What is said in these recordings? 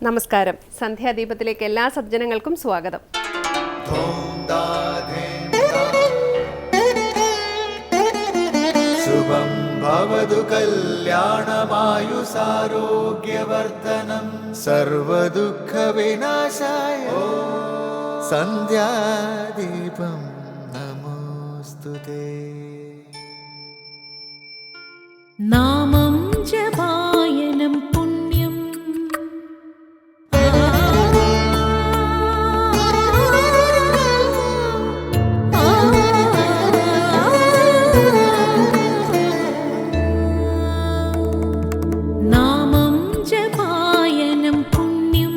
നമസ്കാരം. സന്ധ്യാദീപത്തിലേക്ക് എല്ലാ സജ്ജനങ്ങൾക്കും സ്വാഗതം. ശുഭം ഭവതു കല്യാണമായുസാരോഗ്യവർദ്ധനം സർവദുഃഖ വിനാശായ സന്ധ്യാദീപം നമോസ്തുതേ. നാമം ജപായനം പുണ്യം നാമം ജപായനം പുണ്യം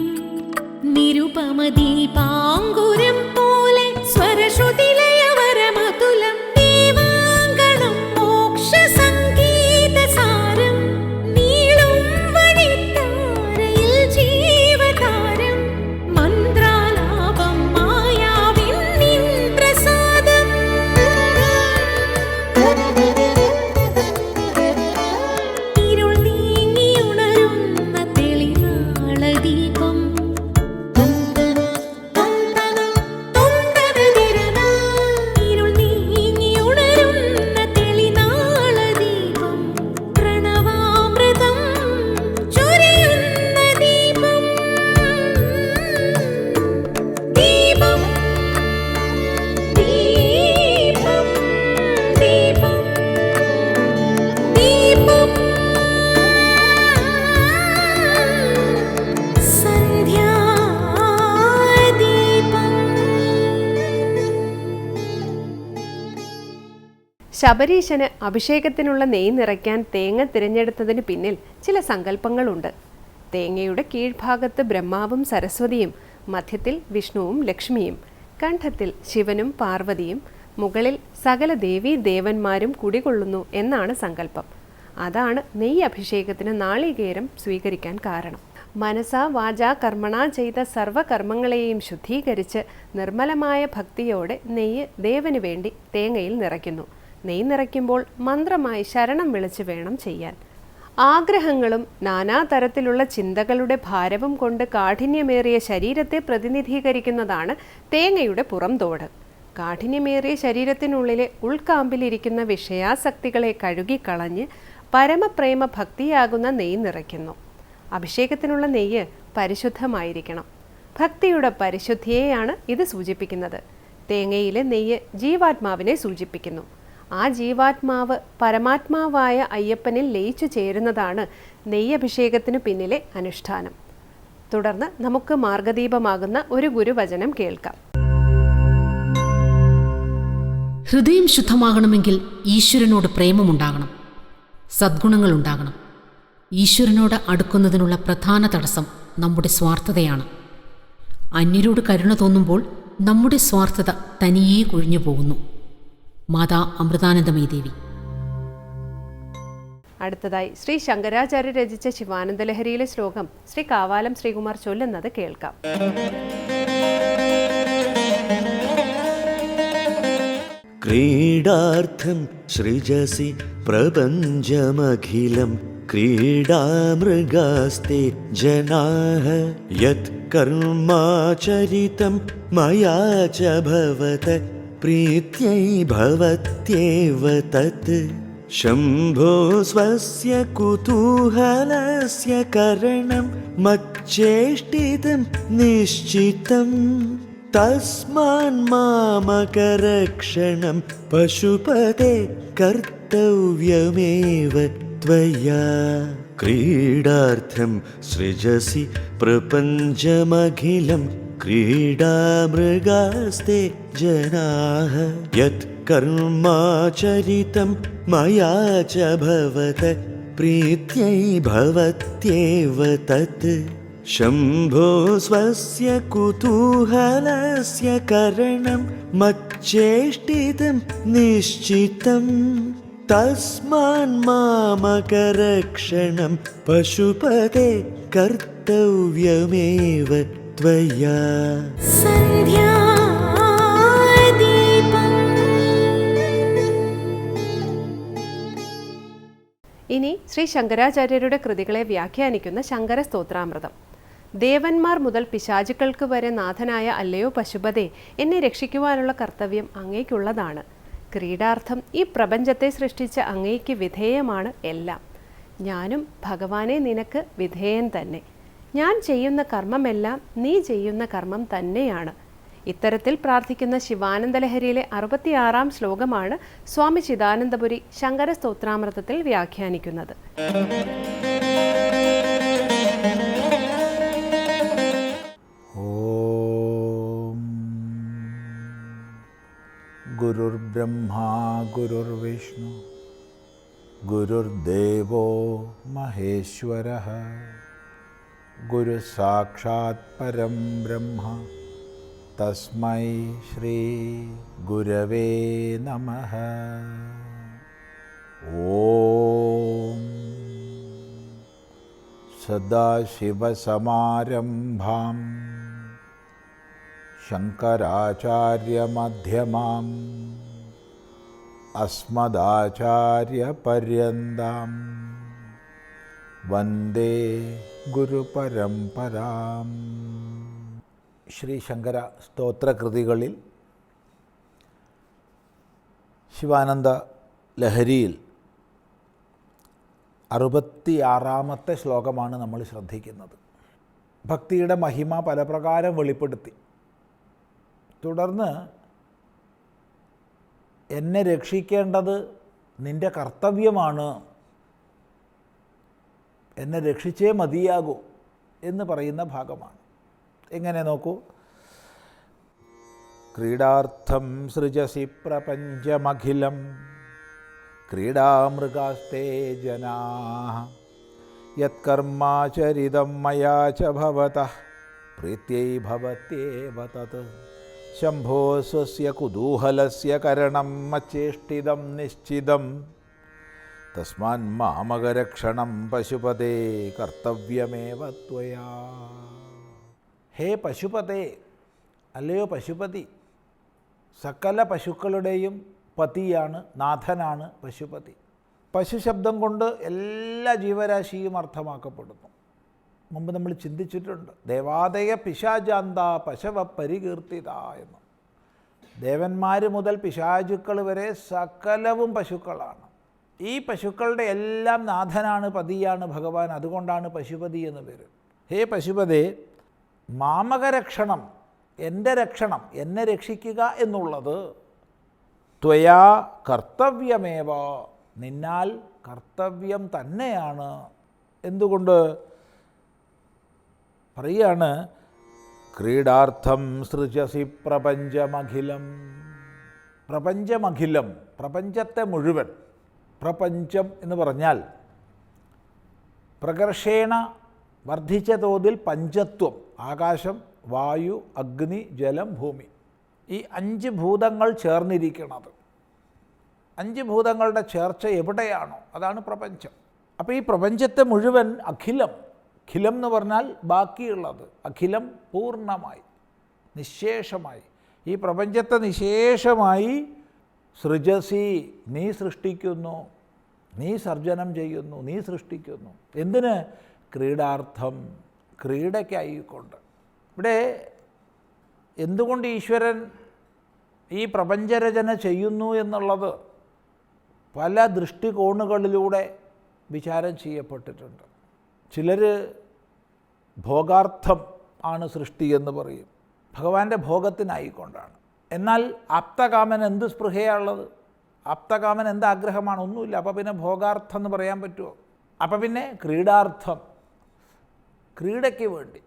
നിരുപമദീപാങ്കുരം പോലെ സ്വരശ്രുതിലയവരമതുലം ദീവാങ്കണം മോക്ഷ സംഗീതസാരം നീളും വഴിത്താരയിൽ ജീവതാരം മന്ത്രാലാപം മായാവിൻ നിൻ പ്രസാദം ഇരുൾ നീങ്ങിയുണരുന്ന തെളിനാളദീപം ഇരുൾ നീങ്ങിയുണരുന്ന തെളിനാളദീപം പ്രണവാമൃതം ചൊരിയുന്ന ദീപം ദീപം ദീപം ദീപം ദീപം സന്ധ്യാദീപം. ശബരീശന് അഭിഷേകത്തിനുള്ള നെയ്യ് നിറയ്ക്കാൻ തേങ്ങ തിരഞ്ഞെടുത്തതിന് പിന്നിൽ ചില സങ്കല്പങ്ങളുണ്ട്. തേങ്ങയുടെ കീഴ്ഭാഗത്ത് ബ്രഹ്മാവും സരസ്വതിയും, മധ്യത്തിൽ വിഷ്ണുവും ലക്ഷ്മിയും, കണ്ഠത്തിൽ ശിവനും പാർവതിയും, മുകളിൽ സകല ദേവീ ദേവന്മാരും കുടികൊള്ളുന്നു എന്നാണ് സങ്കല്പം. അതാണ് നെയ്യ് അഭിഷേകത്തിന് നാളികേരം സ്വീകരിക്കാൻ കാരണം. മനസാ വാചാ കർമ്മണ ചെയ്ത സർവകർമ്മങ്ങളെയും ശുദ്ധീകരിച്ച് നിർമ്മലമായ ഭക്തിയോടെ നെയ്യ് ദേവന് വേണ്ടി തേങ്ങയിൽ നിറയ്ക്കുന്നു. നെയ്യ് നിറയ്ക്കുമ്പോൾ മന്ത്രമായി ശരണം വിളിച്ച് വേണം ചെയ്യാൻ. ആഗ്രഹങ്ങളും നാനാതരത്തിലുള്ള ചിന്തകളുടെ ഭാരവും കൊണ്ട് കാഠിന്യമേറിയ ശരീരത്തെ പ്രതിനിധീകരിക്കുന്നതാണ് തേങ്ങയുടെ പുറംതോട്. കാഠിന്യമേറിയ ശരീരത്തിനുള്ളിലെ ഉൾക്കാമ്പിലിരിക്കുന്ന വിഷയാസക്തികളെ കഴുകിക്കളഞ്ഞ് പരമപ്രേമ ഭക്തിയാകുന്ന നെയ്യ് നിറയ്ക്കുന്നു. അഭിഷേകത്തിനുള്ള നെയ്യ് പരിശുദ്ധമായിരിക്കണം. ഭക്തിയുടെ പരിശുദ്ധിയെയാണ് ഇത് സൂചിപ്പിക്കുന്നത്. തേങ്ങയിലെ നെയ്യ് ജീവാത്മാവിനെ സൂചിപ്പിക്കുന്നു. ആ ജീവാത്മാവ് പരമാത്മാവായ അയ്യപ്പനിൽ ലയിച്ചു ചേരുന്നതാണ് നെയ്യഭിഷേകത്തിനു പിന്നിലെ അനുഷ്ഠാനം. തുടർന്ന് നമുക്ക് മാർഗദീപമാകുന്ന ഒരു ഗുരുവചനം കേൾക്കാം. ഹൃദയം ശുദ്ധമാകണമെങ്കിൽ ഈശ്വരനോട് പ്രേമമുണ്ടാകണം, സദ്ഗുണങ്ങളുണ്ടാകണം. ഈശ്വരനോട് അടുക്കുന്നതിനുള്ള പ്രധാന തടസ്സം നമ്മുടെ സ്വാർത്ഥതയാണ്. അന്യരോട് കരുണ തോന്നുമ്പോൾ നമ്മുടെ സ്വാർത്ഥത തനിയേ കൊഴിഞ്ഞു പോകുന്നു. മാതാ അമൃതാനന്ദമയി ദേവി. അടുത്തതായി ശ്രീ ശങ്കരാചാര്യ രചിച്ച ശിവാനന്ദലഹരിയിലെ ശ്ലോകം ശ്രീ കാവാലം ശ്രീകുമാർ ചൊല്ലുന്നത് കേൾക്കാം. ക്രീഡാർത്ഥം സൃജസി പ്രപഞ്ചമഖിലം ക്രീഡാമൃഗാസ്തേ ജനാഃ യത് കർമാചരിതം മയാ ച ഭവത പ്രീത്यै ഭവത്യേവ തത് ശംഭോ സ്വസ്യ കുതൂഹലസ്യ കരണം മച്ചേഷ്ടിതം നിശ്ചിതം തസ്മാൻ മാമകരക്ഷണം പശുപതേ കർത്തവ്യമേവ ത്വയാ. ക്രീഡാർത്ഥം സൃജസി പ്രപഞ്ചമഖിലം ക്രീഡാമൃഗാസ്തേ ജനാഃ യത് കർമാചരിതം മയാ ച ഭവത പ്രീത്यै ഭവത്യേവ തത് ശംഭോ സ്വസ്യ കുതൂഹലസ്യ കരണം മച്ചേഷ്ടിതം നിശ്ചിതം തസ്മാൻ മാമകരക്ഷണം പശുപതേ കർത്തവ്യമേവ ത്വയാ. ഇനി ശ്രീ ശങ്കരാചാര്യരുടെ കൃതികളെ വ്യാഖ്യാനിക്കുന്ന ശങ്കര സ്തോത്രാമൃതം. ദേവന്മാർ മുതൽ പിശാചുക്കൾക്ക് വരെ നാഥനായ അല്ലയോ പശുപതേ, എന്നെ രക്ഷിക്കുവാനുള്ള കർത്തവ്യം അങ്ങേക്കുള്ളതാണ്. ക്രീഡാർത്ഥം ഈ പ്രപഞ്ചത്തെ സൃഷ്ടിച്ച അങ്ങേക്ക് വിധേയമാണ് എല്ലാം. ഞാനും ഭഗവാനെ നിനക്ക് വിധേയൻ തന്നെ. ഞാൻ ചെയ്യുന്ന കർമ്മമെല്ലാം നീ ചെയ്യുന്ന കർമ്മം തന്നെയാണ്. ഇത്തരത്തിൽ പ്രാർത്ഥിക്കുന്ന ശിവാനന്ദലഹരിയിലെ 66-ാം ശ്ലോകമാണ് സ്വാമി ചിദാനന്ദപുരി ശങ്കര സ്തോത്രാമൃതത്തിൽ വ്യാഖ്യാനിക്കുന്നത്. ഓം ഗുരുർബ്രഹ്മാ ഗുരുർവിഷ്ണു ഗുരുർദേവോ മഹേശ്വരഃ ഗുരുസാക്ഷാത് പരം ബ്രഹ്മ തസ്മൈ ശ്രീ ഗുരവേ നമഃ. ഓം സദാശിവസമാരംഭാം ശങ്കരാചാര്യമധ്യമാം അസ്മദാചാര്യപര്യന്താം വന്ദേ ഗുരുപരമ്പരാം. ശ്രീ ശങ്കര സ്തോത്രകൃതികളിൽ ശിവാനന്ദ ലഹരിയിൽ 66-ാമത്തെ ശ്ലോകമാണ് നമ്മൾ ശ്രദ്ധിക്കുന്നത്. ഭക്തിയുടെ മഹിമ പല പ്രകാരം വെളിപ്പെടുത്തി. തുടർന്ന് എന്നെ രക്ഷിക്കേണ്ടത് നിൻ്റെ കർത്തവ്യമാണ്, എന്നെ രക്ഷിച്ചേ മതിയാകൂ എന്ന് പറയുന്ന ഭാഗമാണ്. എങ്ങനെ നോക്കൂ. ക്രീഡാർത്ഥം സൃജസി പ്രപഞ്ചമഖിലം ക്രീഡാമൃഗാസ്തേ ജനാഃ യത്കർമാചരിതം മയാ ച ഭവതഃ പ്രീത്यै ഭവത്യേവ തത് ശംഭോ സ്വസ്യ കുതൂഹലസ്യ കരണം മച്ചേഷ്ടിതം നിശ്ചിതം തസ്മാൻ മാമകരക്ഷണം പശുപതേ കർത്തവ്യമേവ ത്വയാ. ഹേ പശുപതേ, അല്ലയോ പശുപതി, സകല പശുക്കളുടെയും പതിയാണ്, നാഥനാണ് പശുപതി. പശു ശബ്ദം കൊണ്ട് എല്ലാ ജീവരാശിയും അർത്ഥമാക്കപ്പെടുന്നു. മുമ്പ് നമ്മൾ ചിന്തിച്ചിട്ടുണ്ട്. ദേവാദയ പിശാചാന്ത പശവ പരികീർത്തിത എന്ന്. ദേവന്മാർ മുതൽ പിശാചുക്കൾ വരെ സകലവും പശുക്കളാണ്. ഈ പശുക്കളുടെ എല്ലാം നാഥനാണ്, പതിയാണ് ഭഗവാൻ. അതുകൊണ്ടാണ് പശുപതി എന്ന് പേര്. ഹേ പശുപതേ, മാമകരക്ഷണം, എൻ്റെ രക്ഷണം, എന്നെ രക്ഷിക്കുക എന്നുള്ളത് ത്വയാ കർത്തവ്യമേവ, നിന്നാൽ കർത്തവ്യം തന്നെയാണ്. എന്തുകൊണ്ട് പറയാണ്? ക്രീഡാർത്ഥം സൃജസി പ്രപഞ്ചമഖിലം. പ്രപഞ്ചമഖിലം, പ്രപഞ്ചത്തെ മുഴുവൻ. പ്രപഞ്ചം എന്ന് പറഞ്ഞാൽ പ്രകർഷേണ വർദ്ധിച്ച തോതിൽ പഞ്ചത്വം, ആകാശം, വായു, അഗ്നി, ജലം, ഭൂമി, ഈ 5 ഭൂതങ്ങൾ ചേർന്നിരിക്കുന്നത്. 5 ഭൂതങ്ങളുടെ ചേർച്ച എവിടെയാണോ അതാണ് പ്രപഞ്ചം. അപ്പോൾ ഈ പ്രപഞ്ചത്തെ മുഴുവൻ അഖിലം, ഖിലം എന്ന് പറഞ്ഞാൽ ബാക്കിയുള്ളത്, അഖിലം പൂർണ്ണമായി നിശേഷമായി, ഈ പ്രപഞ്ചത്തെ നിശേഷമായി സൃജസി, നീ സൃഷ്ടിക്കുന്നു, നീ സർജനം ചെയ്യുന്നു, നീ സൃഷ്ടിക്കുന്നു. എന്തിന്? ക്രീഡാർത്ഥം, ക്രീഡയ്ക്കായിക്കൊണ്ട്. ഇവിടെ എന്തുകൊണ്ട് ഈശ്വരൻ ഈ പ്രപഞ്ചരചന ചെയ്യുന്നു എന്നുള്ളത് പല ദൃഷ്ടികോണുകളിലൂടെ വിചാരം ചെയ്യപ്പെട്ടിട്ടുണ്ട്. ചിലർ ഭോഗാർത്ഥം ആണ് സൃഷ്ടി എന്ന് പറയും, ഭഗവാന്റെ ഭോഗത്തിനായിക്കൊണ്ടാണ്. എന്നാൽ ആപ്തകാമൻ എന്ത് സ്പൃഹയാണുള്ളത്? ആപ്തകാമൻ എന്ത് ആഗ്രഹമാണ്? ഒന്നുമില്ല. അപ്പോൾ പിന്നെ ഭോഗാർത്ഥം എന്ന് പറയാൻ പറ്റുമോ? അപ്പോൾ പിന്നെ ക്രീഡാർത്ഥം, ക്രീഡയ്ക്ക് വേണ്ടി,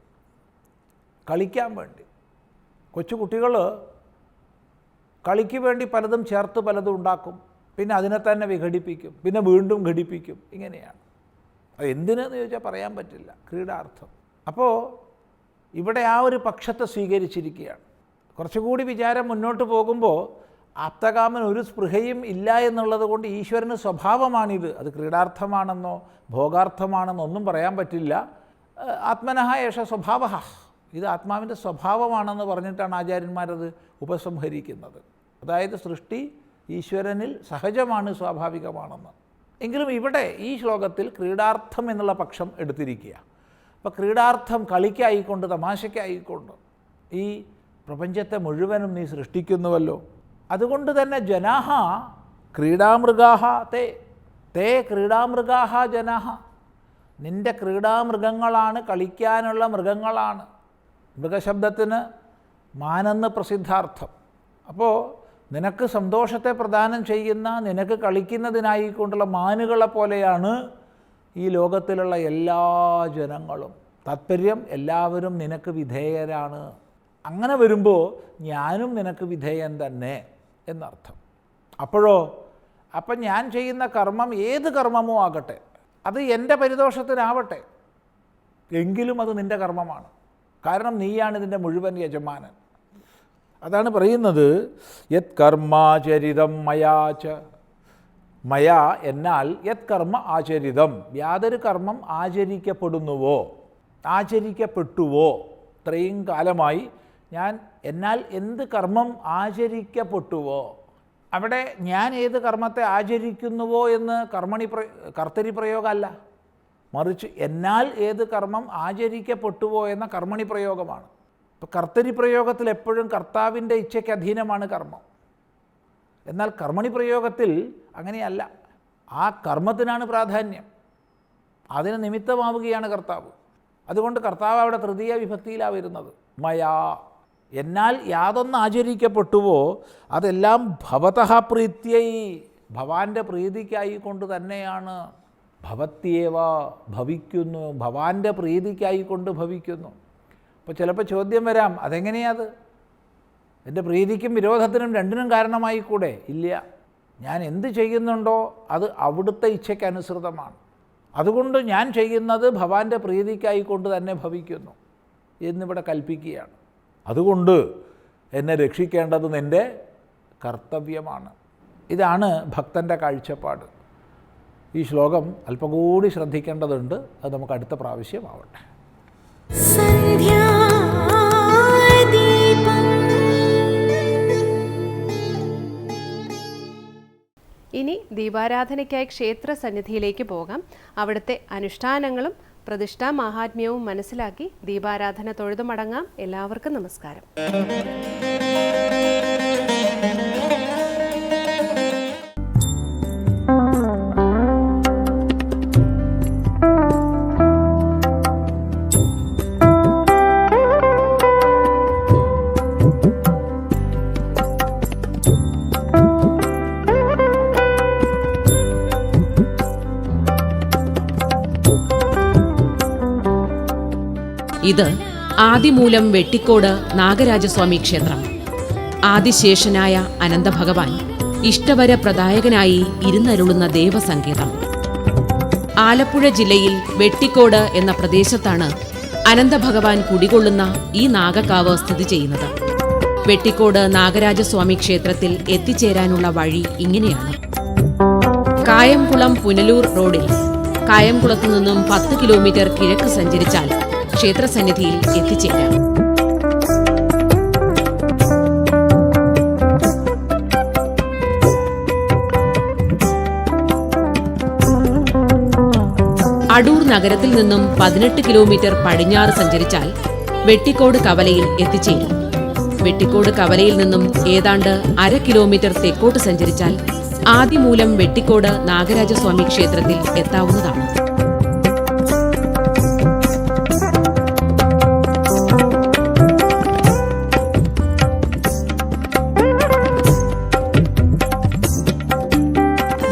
കളിക്കാൻ വേണ്ടി. കൊച്ചുകുട്ടികൾ കളിക്ക് വേണ്ടി പലതും ചേർത്ത് പലതും ഉണ്ടാക്കും, പിന്നെ അതിനെ തന്നെ വിഘടിപ്പിക്കും, പിന്നെ വീണ്ടും ഘടിപ്പിക്കും. ഇങ്ങനെയാണ്. അത് എന്തിനെന്ന് ചോദിച്ചാൽ പറയാൻ പറ്റില്ല. ക്രീഡാർത്ഥം. അപ്പോൾ ഇവിടെ ആ ഒരു പക്ഷത്തെ സ്വീകരിച്ചിരിക്കുകയാണ്. കുറച്ചുകൂടി വിചാരം മുന്നോട്ട് പോകുമ്പോൾ ആപ്തകാമൻ ഒരു സ്പൃഹയും ഇല്ല എന്നുള്ളത് കൊണ്ട് ഈശ്വരന് സ്വഭാവമാണിത്. അത് ക്രീഡാർത്ഥമാണെന്നോ ഭോഗാർത്ഥമാണെന്നോ ഒന്നും പറയാൻ പറ്റില്ല. ആത്മനഃ ഏഷ സ്വഭാവ, ഇത് ആത്മാവിൻ്റെ സ്വഭാവമാണെന്ന് പറഞ്ഞിട്ടാണ് ആചാര്യന്മാരത് ഉപസംഹരിക്കുന്നത്. അതായത് സൃഷ്ടി ഈശ്വരനിൽ സഹജമാണ്, സ്വാഭാവികമാണെന്ന്. എങ്കിലും ഇവിടെ ഈ ശ്ലോകത്തിൽ ക്രീഡാർത്ഥം എന്നുള്ള പക്ഷം എടുത്തിരിക്കുക. അപ്പോൾ ക്രീഡാർത്ഥം കളിക്കായിക്കൊണ്ട്, തമാശയ്ക്കായിക്കൊണ്ട് ഈ പ്രപഞ്ചത്തെ മുഴുവനും നീ സൃഷ്ടിക്കുന്നുവല്ലോ. അതുകൊണ്ട് തന്നെ ജനാഹ ക്രീഡാമൃഗാഹ തേ ക്രീഡാമൃഗാഹ ജനാഹ, നിൻ്റെ ക്രീഡാമൃഗങ്ങളാണ്, കളിക്കാനുള്ള മൃഗങ്ങളാണ്. മൃഗശബ്ദത്തിന് മാനെന്ന് പ്രസിദ്ധാർത്ഥം. അപ്പോൾ നിനക്ക് സന്തോഷത്തെ പ്രദാനം ചെയ്യുന്ന, നിനക്ക് കളിക്കുന്നതിനായിക്കൊണ്ടുള്ള മാനുകളെ പോലെയാണ് ഈ ലോകത്തിലുള്ള എല്ലാ ജനങ്ങളും. താത്പര്യം എല്ലാവരും നിനക്ക് വിധേയരാണ്. അങ്ങനെ വരുമ്പോൾ ഞാനും നിനക്ക് വിധേയൻ തന്നെ എന്നർത്ഥം. അപ്പം ഞാൻ ചെയ്യുന്ന കർമ്മം ഏത് കർമ്മമോ ആകട്ടെ, അത് എൻ്റെ പരിദോഷത്തിനാവട്ടെ, എങ്കിലും അത് നിൻ്റെ കർമ്മമാണ്. കാരണം നീയാണ് ഇതിൻ്റെ മുഴുവൻ യജമാനൻ. അതാണ് പറയുന്നത്, യത് കർമാചരിതം മയാച. മയാ എന്നാൽ യത് കർമ്മ ആചരിതം, യാതൊരു കർമ്മം ആചരിക്കപ്പെടുന്നുവോ, ആചരിക്കപ്പെട്ടുവോ, ഇത്രയും കാലമായി എന്നാൽ എന്ത് കർമ്മം ആചരിക്കപ്പെട്ടുവോ. അവിടെ ഞാൻ ഏത് കർമ്മത്തെ ആചരിക്കുന്നുവോ എന്ന് കർത്തരി പ്രയോഗമല്ല, മറിച്ച് എന്നാൽ ഏത് കർമ്മം ആചരിക്കപ്പെട്ടുവോ എന്ന കർമ്മണി പ്രയോഗമാണ്. ഇപ്പോൾ കർത്തരി പ്രയോഗത്തിൽ എപ്പോഴും കർത്താവിൻ്റെ ഇച്ഛയ്ക്ക് അധീനമാണ് കർമ്മം. എന്നാൽ കർമ്മണി പ്രയോഗത്തിൽ അങ്ങനെയല്ല, ആ കർമ്മത്തിനാണ് പ്രാധാന്യം, അതിന് നിമിത്തമാവുകയാണ് കർത്താവ്. അതുകൊണ്ട് കർത്താവ് അവിടെ തൃതീയ വിഭക്തിയിലാണ് വരുന്നത്. മയാ എന്നാൽ യാതൊന്ന് ആചരിക്കപ്പെട്ടുവോ അതെല്ലാം ഭവതഃ പ്രീത്യൈ, ഭവാന്റെ പ്രീതിക്കായിക്കൊണ്ട് തന്നെയാണ്. ഭവത്യേവ ഭവിക്കുന്നു, ഭവാന്റെ പ്രീതിക്കായിക്കൊണ്ട് ഭവിക്കുന്നു. അപ്പോൾ ചിലപ്പോൾ ചോദ്യം വരാം, അതെങ്ങനെയത്? എൻ്റെ പ്രീതിക്കും വിരോധത്തിനും രണ്ടിനും കാരണമായി കൂടെ? ഇല്ല, ഞാൻ എന്ത് ചെയ്യുന്നുണ്ടോ അത് അവിടുത്തെ ഇച്ഛയ്ക്കനുസൃതമാണ്. അതുകൊണ്ട് ഞാൻ ചെയ്യുന്നത് ഭവാന്റെ പ്രീതിക്കായിക്കൊണ്ട് തന്നെ ഭവിക്കുന്നു എന്നിവിടെ കൽപ്പിക്കുകയാണ്. അതുകൊണ്ട് എന്നെ രക്ഷിക്കേണ്ടത് നിൻ്റെ കർത്തവ്യമാണ്. ഇതാണ് ഭക്തൻ്റെ കാഴ്ചപ്പാട്. ഈ ശ്ലോകം അല്പം കൂടി ശ്രദ്ധിക്കേണ്ടതുണ്ട്. അത് നമുക്ക് അടുത്ത പ്രാവശ്യമാവട്ടെ. ഇനി ദീപാരാധനയ്ക്കായി ക്ഷേത്ര സന്നിധിയിലേക്ക് പോകാം. അവിടുത്തെ അനുഷ്ഠാനങ്ങളും പ്രതിഷ്ഠാ മാഹാത്മ്യവും മനസ്സിലാക്കി ദീപാരാധന തൊഴുതു മടങ്ങാം. എല്ലാവർക്കും നമസ്കാരം. ഇത് ആദിമൂലം വെട്ടിക്കോട് നാഗരാജസ്വാമി ക്ഷേത്രം. ആദിശേഷനായ അനന്തഭഗവാൻ ഇഷ്ടവരപ്രദായകനായി ഇരുന്നരുളുന്ന ദേവസങ്കേതം. ആലപ്പുഴ ജില്ലയിൽ വെട്ടിക്കോട് എന്ന പ്രദേശത്താണ് അനന്തഭഗവാൻ കുടികൊള്ളുന്ന ഈ നാഗക്കാവ് സ്ഥിതി ചെയ്യുന്നത്. വെട്ടിക്കോട് നാഗരാജസ്വാമി ക്ഷേത്രത്തിൽ എത്തിച്ചേരാനുള്ള വഴി ഇങ്ങനെയാണ്. കായംകുളം പുനലൂർ റോഡിൽ കായംകുളത്തു നിന്നും 10 കിലോമീറ്റർ കിഴക്ക് സഞ്ചരിച്ചാൽ ക്ഷേത്രസന്നിധിയിൽ എത്തിച്ചേരാം. അടൂർ നഗരത്തിൽ നിന്നും 18 കിലോമീറ്റർ പടിഞ്ഞാറ് സഞ്ചരിച്ചാൽ വെട്ടിക്കോട് കവലയിൽ എത്തിച്ചേരും. വെട്ടിക്കോട് കവലയിൽ നിന്നും ഏതാണ്ട് 1/2 കിലോമീറ്റർ തെക്കോട്ട് സഞ്ചരിച്ചാൽ ആദിമൂലം വെട്ടിക്കോട് നാഗരാജസ്വാമി ക്ഷേത്രത്തിൽ എത്താവുന്നതാണ്.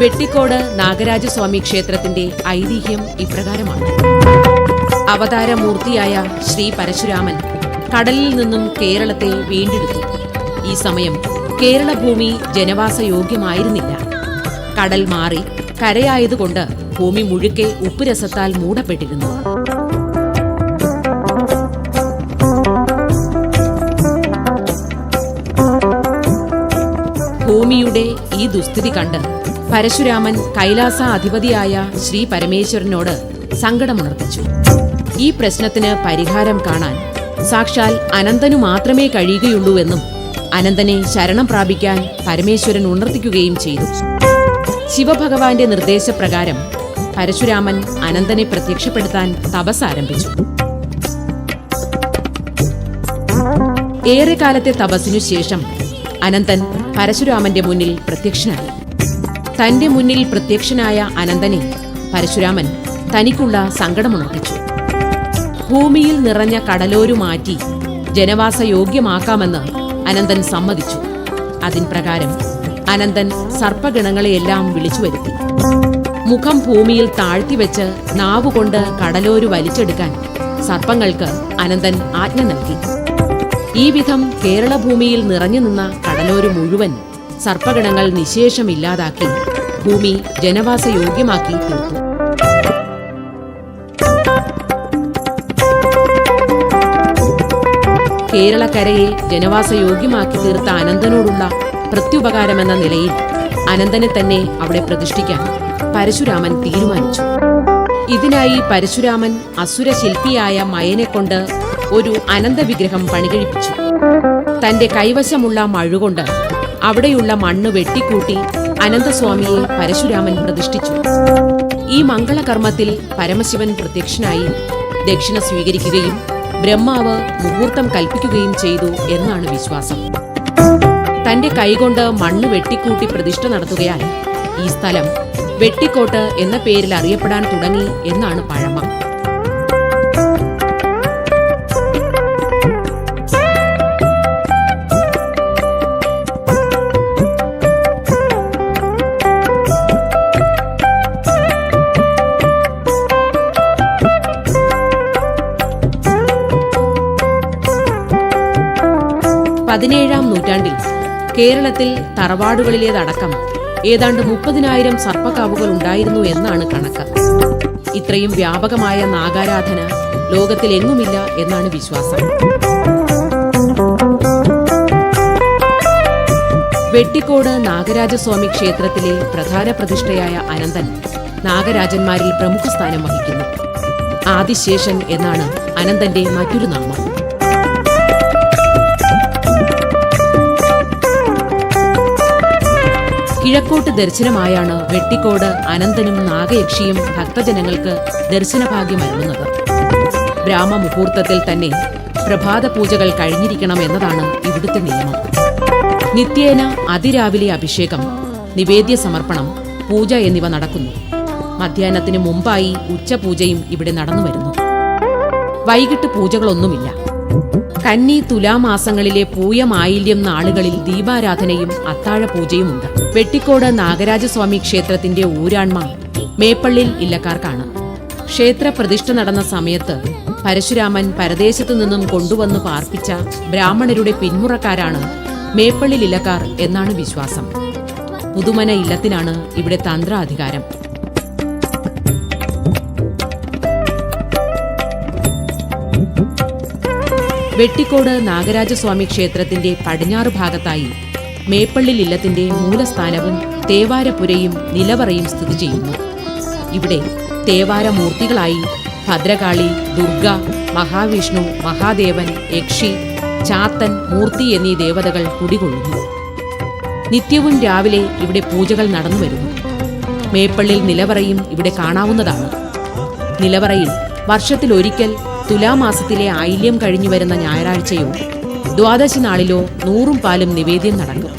വെട്ടിക്കോട് നാഗരാജസ്വാമി ക്ഷേത്രത്തിന്റെ ഐതിഹ്യം ഇപ്രകാരമാണ്. അവതാരമൂർത്തിയായ ശ്രീ പരശുരാമൻ കടലിൽ നിന്നും കേരളത്തെ വീണ്ടെടുത്തു. ഈ സമയം കേരളഭൂമി ജനവാസയോഗ്യമായിരുന്നില്ല. കടൽ മാറി കരയായതുകൊണ്ട് ഭൂമി മുഴുക്കെ ഉപ്പുരസത്താൽ മൂടപ്പെട്ടിരുന്നു. ഭൂമിയുടെ ഈ ദുസ്ഥിതി കണ്ട് പരശുരാമൻ കൈലാസ അധിപതിയായ ശ്രീ പരമേശ്വരനോട് സങ്കടമുണർത്തിച്ചു. ഈ പ്രശ്നത്തിന് പരിഹാരം കാണാൻ സാക്ഷാൽ അനന്തനു മാത്രമേ കഴിയുകയുള്ളൂ എന്നും അനന്തനെ ശരണം പ്രാപിക്കാൻ പരമേശ്വരൻ ഉണർത്തിക്കുകയും ചെയ്തു. ശിവഭഗവാന്റെ നിർദ്ദേശപ്രകാരം പരശുരാമൻ അനന്തനെ പ്രത്യക്ഷപ്പെടുത്താൻ തപസ് ആരംഭിച്ചു. ഏറെക്കാലത്തെ തപസ്സിനു ശേഷം അനന്തൻ പരശുരാമന്റെ മുന്നിൽ പ്രത്യക്ഷനായി. തന്റെ മുന്നിൽ പ്രത്യക്ഷനായ അനന്തനെ പരശുരാമൻ തനിക്കുള്ള സങ്കടമുണർത്തിച്ചു. ഭൂമിയിൽ നിറഞ്ഞ കടലോരു മാറ്റി ജനവാസയോഗ്യമാക്കാമെന്ന് അനന്തൻ സമ്മതിച്ചു. അതിൻ പ്രകാരം അനന്തൻ സർപ്പഗണങ്ങളെയെല്ലാം വിളിച്ചു വരുത്തി. മുഖം ഭൂമിയിൽ താഴ്ത്തിവെച്ച് നാവുകൊണ്ട് കടലോരു വലിച്ചെടുക്കാൻ സർപ്പങ്ങൾക്ക് അനന്തൻ ആജ്ഞ നൽകി. ഈ വിധം കേരളഭൂമിയിൽ നിറഞ്ഞു നിന്ന കടലോരു മുഴുവൻ സർപ്പഗണങ്ങൾ നിശേഷമില്ലാതാക്കി ഭൂമി ജനവാസയോഗ്യമാക്കി തീർത്തു. കേരളക്കരയെ ജനവാസയോഗ്യമാക്കി തീർത്ത അനന്തനോടുള്ള പ്രത്യുപകാരമെന്ന നിലയിൽ അനന്തനെ തന്നെ അവിടെ പ്രതിഷ്ഠിക്കാൻ പരശുരാമൻ തീരുമാനിച്ചു. ഇതിനായി പരശുരാമൻ അസുരശില്പിയായ മയനെക്കൊണ്ട് ഒരു അനന്തവിഗ്രഹം പണികഴിപ്പിച്ചു. തന്റെ കൈവശമുള്ള മഴുകൊണ്ട് അവിടെയുള്ള മണ്ണ് വെട്ടിക്കൂട്ടി അനന്തസ്വാമിയെ പരശുരാമൻ പ്രതിഷ്ഠിച്ചു. ഈ മംഗളകർമ്മത്തിൽ പരമശിവൻ പ്രത്യക്ഷനായി ദക്ഷിണ സ്വീകരിക്കുകയും ബ്രഹ്മാവ് മുഹൂർത്തം കൽപ്പിക്കുകയും ചെയ്തു എന്നാണ് വിശ്വാസം. തന്റെ കൈകൊണ്ട് മണ്ണ് വെട്ടിക്കൂട്ടി പ്രതിഷ്ഠ നടത്തുകയാൽ ഈ സ്ഥലം വെട്ടിക്കോട്ട് എന്ന പേരിൽ അറിയപ്പെടാൻ തുടങ്ങി എന്നാണ് പഴമ. പതിനേഴാം നൂറ്റാണ്ടിൽ കേരളത്തിൽ തറവാടുകളിലേതടക്കം ഏതാണ്ട് 30,000 സർപ്പക്കാവുകൾ ഉണ്ടായിരുന്നു എന്നാണ് കണക്ക്. ഇത്രയും വ്യാപകമായ നാഗാരാധന ലോകത്തിലെങ്ങുമില്ല എന്നാണ് വിശ്വാസം. വെട്ടിക്കോട് നാഗരാജസ്വാമി ക്ഷേത്രത്തിലെ പ്രധാന പ്രതിഷ്ഠയായ അനന്തൻ നാഗരാജന്മാരിൽ പ്രമുഖ സ്ഥാനം വഹിക്കുന്നു. ആദിശേഷൻ എന്നാണ് അനന്തന്റെ മറ്റൊരു നാമം. കിഴക്കോട്ട് ദർശനമായാണ് വെട്ടിക്കോട് അനന്തനും നാഗയക്ഷിയും ഭക്തജനങ്ങൾക്ക് ദർശനഭാഗ്യമരുളുന്നത്. ബ്രാഹ്മമുഹൂർത്തത്തിൽ തന്നെ പ്രഭാത പൂജകൾ കഴിഞ്ഞിരിക്കണം എന്നതാണ് ഇവിടുത്തെ നിയമം. നിത്യേന അതിരാവിലെ അഭിഷേകം, നിവേദ്യ സമർപ്പണം, പൂജ എന്നിവ നടക്കുന്നു. മധ്യാഹ്നത്തിന് മുമ്പായി ഉച്ചപൂജയും ഇവിടെ നടന്നുവരുന്നു. വൈകിട്ട് പൂജകളൊന്നുമില്ല. കന്നി തുലാമാസങ്ങളിലെ പൂയമായില്യം നാളുകളിൽ ദീപാരാധനയും അത്താഴപൂജയുമുണ്ട്. വെട്ടിക്കോട് നാഗരാജസ്വാമി ക്ഷേത്രത്തിന്റെ ഊരാൺമ മേപ്പള്ളിൽ ഇല്ലക്കാർക്കാണ്. ക്ഷേത്ര പ്രതിഷ്ഠ നടന്ന സമയത്ത് പരശുരാമൻ പരദേശത്തു നിന്നും കൊണ്ടുവന്ന് പാർപ്പിച്ച ബ്രാഹ്മണരുടെ പിന്മുറക്കാരാണ് മേപ്പള്ളിൽ ഇല്ലക്കാർ എന്നാണ് വിശ്വാസം. പുതുമന ഇല്ലത്തിനാണ് ഇവിടെ തന്ത്രാധികാരം. വെട്ടിക്കോട് നാഗരാജസ്വാമി ക്ഷേത്രത്തിന്റെ പടിഞ്ഞാറ് ഭാഗത്തായി മേപ്പള്ളിൽ ഇല്ലത്തിന്റെ മൂലസ്ഥാനവും തേവാരപുരയും നിലവറയും സ്ഥിതി ചെയ്യുന്നു. ഇവിടെ തേവാരമൂർത്തികളായി ഭദ്രകാളി, ദുർഗ, മഹാവിഷ്ണു, മഹാദേവൻ, യക്ഷി, ചാത്തൻ, മൂർത്തി എന്നീ ദേവതകൾ കുടികൊള്ളുന്നു. നിത്യവും രാവിലെ ഇവിടെ പൂജകൾ നടന്നുവരുന്നു. മേപ്പള്ളിൽ നിലവറയും ഇവിടെ കാണാവുന്നതാണ്. നിലവറയിൽ വർഷത്തിലൊരിക്കൽ തുലാമാസത്തിലെ ആയില്യം കഴിഞ്ഞു വരുന്ന ഞായറാഴ്ചയോ ദ്വാദശി നാളിലോ 100 പാലും നിവേദ്യം നടക്കും.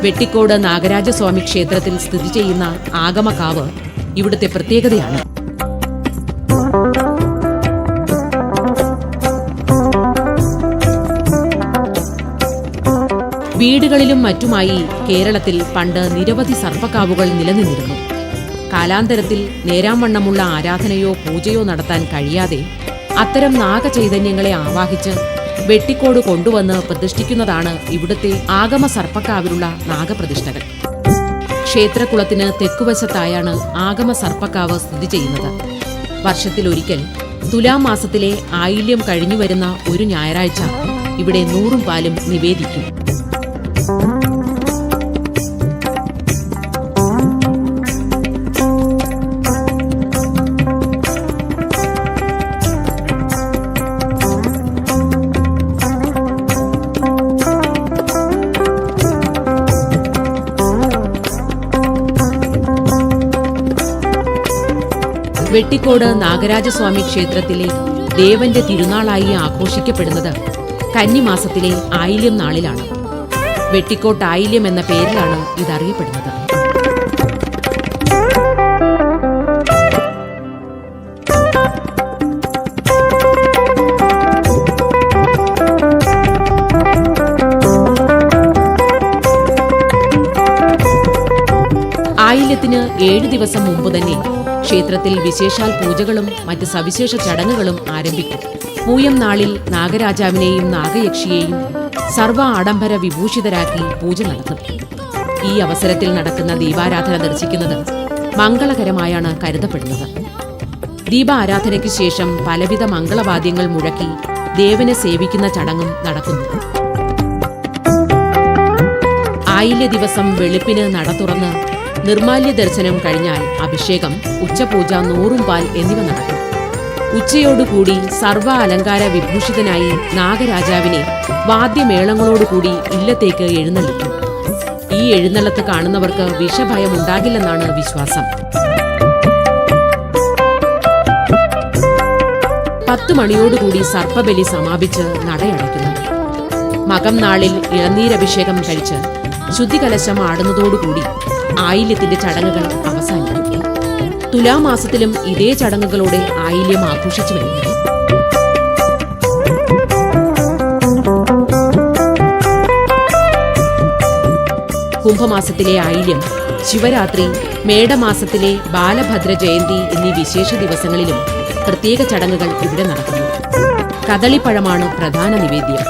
വെട്ടിക്കോട് നാഗരാജസ്വാമി ക്ഷേത്രത്തിൽ സ്ഥിതി ചെയ്യുന്ന ആഗമകാവ് ഇവിടുത്തെ പ്രത്യേകതയാണ്. വീടുകളിലും മറ്റുമായി കേരളത്തിൽ പണ്ട് നിരവധി സർപ്പക്കാവുകൾ നിലനിന്നിരുന്നു. കാലാന്തരത്തിൽ നേരാംവണ്ണമുള്ള ആരാധനയോ പൂജയോ നടത്താൻ കഴിയാതെ അത്തരം നാഗചൈതന്യങ്ങളെ ആവാഹിച്ച് വെട്ടിക്കോട് കൊണ്ടുവന്ന് പ്രതിഷ്ഠിക്കുന്നതാണ് ഇവിടുത്തെ ആഗമ സർപ്പക്കാവിലുള്ള നാഗപ്രതിഷ്ഠകൾ. ക്ഷേത്രകുളത്തിന് തെക്കുവശത്തായാണ് ആഗമ സർപ്പക്കാവ് സ്ഥിതി ചെയ്യുന്നത്. വർഷത്തിലൊരിക്കൽ തുലാമാസത്തിലെ ആയില്യം കഴിഞ്ഞുവരുന്ന ഒരു ഞായറാഴ്ച ഇവിടെ 100 പാലും നിവേദിക്കും. വെട്ടിക്കോട് നാഗരാജസ്വാമി ക്ഷേത്രത്തിലെ ദേവന്റെ തിരുനാളായി ആഘോഷിക്കപ്പെടുന്നത് കന്നിമാസത്തിലെ ആയില്യം നാളിലാണ്. വെട്ടിക്കോട്ട് ആയില്യം എന്ന പേരിലാണ് ഇതറിയപ്പെടുന്നത്. ആയില്യത്തിന് 7 ദിവസം മുമ്പ് തന്നെ ക്ഷേത്രത്തിൽ വിശേഷാൽ പൂജകളും മറ്റ് സവിശേഷ ചടങ്ങുകളും ആരംഭിക്കും. പൂയം നാളിൽ നാഗരാജാവിനെയും നാഗയക്ഷിയെയും സർവ്വ ആഡംബര വിഭൂഷിതരാക്കി പൂജ നടത്തും. ഈ അവസരത്തിൽ നടക്കുന്ന ദീപാരാധന ദർശിക്കുന്നത് മംഗളകരമായാണ് കരുതപ്പെടുന്നത്. ദീപാരാധനയ്ക്ക് ശേഷം പലവിധ മംഗളവാദ്യങ്ങൾ മുഴക്കി ദേവനെ സേവിക്കുന്ന ചടങ്ങും നടക്കുന്നു. ആയില്യ ദിവസം വെളുപ്പിന് നട തുറന്ന് നിർമാല്യ ദർശനം കഴിഞ്ഞാൽ അഭിഷേകം, ഉച്ചപൂജ, നൂറുംപാൽ എന്നിവ നടക്കും. ഉച്ചയോടുകൂടി സർവ്വ അലങ്കാര വിഭൂഷിതനായി നാഗരാജാവിനെ വാദ്യമേളങ്ങളോടുകൂടി ഇല്ലത്തേക്ക് എഴുന്നള്ളിക്കും. ഈ എഴുന്നള്ളത്ത് കാണുന്നവർക്ക് വിഷഭയം ഉണ്ടാകില്ലെന്നാണ് വിശ്വാസം. 10 മണിയോടുകൂടി സർപ്പബലി സമാപിച്ച് നടയടയ്ക്കുന്നു. മകം നാളിൽ ഇളനീരഭിഷേകം കഴിച്ച് ശുദ്ധികലശം ആടുന്നതോടുകൂടി ആയില്യത്തിന്റെ ചടങ്ങുകൾ അവസാനിക്കും. തുലാമാസത്തിലും ഇതേ ചടങ്ങുകളോടെ ആയില്യം ആഘോഷിച്ചു വരുന്നു. കുംഭമാസത്തിലെ ആയില്യം, ശിവരാത്രി, മേടമാസത്തിലെ ബാലഭദ്ര ജയന്തി എന്നീ വിശേഷ ദിവസങ്ങളിലും പ്രത്യേക ചടങ്ങുകൾ ഇവിടെ നടക്കുന്നു. കദളിപ്പഴമാണ് പ്രധാന നിവേദ്യം.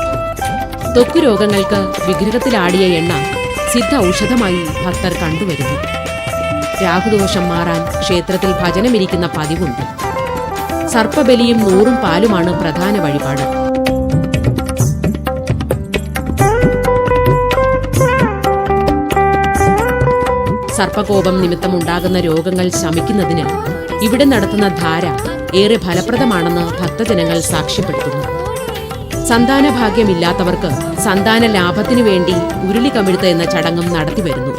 ത്വക്ക് രോഗങ്ങൾക്ക് വിഗ്രഹത്തിലാടിയ എണ്ണ സിദ്ധ ഔഷധമായി ഭക്തർ കണ്ടുവരുന്നു. രാഹുദോഷം മാറാൻ ക്ഷേത്രത്തിൽ ഭജനമിരിക്കുന്ന പതിവുണ്ട്. സർപ്പബലിയും നൂറും പാലുമാണ് പ്രധാന വഴിപാട്. സർപ്പകോപം നിമിത്തമുണ്ടാകുന്ന രോഗങ്ങൾ ശമിക്കുന്നതിന് ഇവിടെ നടത്തുന്ന ധാര ഏറെ ഫലപ്രദമാണെന്ന് ഭക്തജനങ്ങൾ സാക്ഷ്യപ്പെടുത്തുന്നു. സന്താനഭാഗ്യമില്ലാത്തവർക്ക് സന്താന ലാഭത്തിനു വേണ്ടി ഉരുളി കമിഴ്ത്ത് എന്ന ചടങ്ങും നടത്തിവരുന്നു.